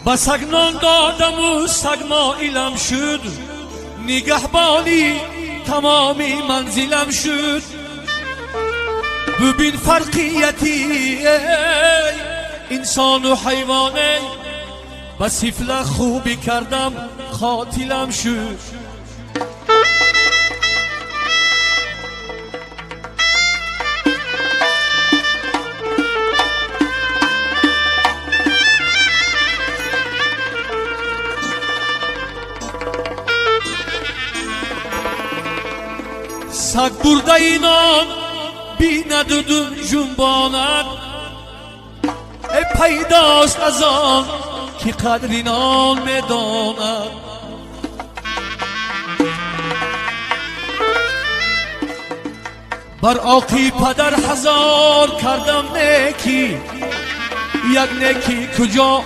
با سگ نان دادم و سگ مایلم شد، نگهبانی تمامی منزلم شد. ببین فرقیتی انسان و حیوانه، بس سفله خوبی کردم قاتلم شد. سگ برده اینان بیند و جنباند، ای پیداست از آن که قدر اینان میداند. بر آقی پدر هزار کردم نیکی، یک نیکی کجا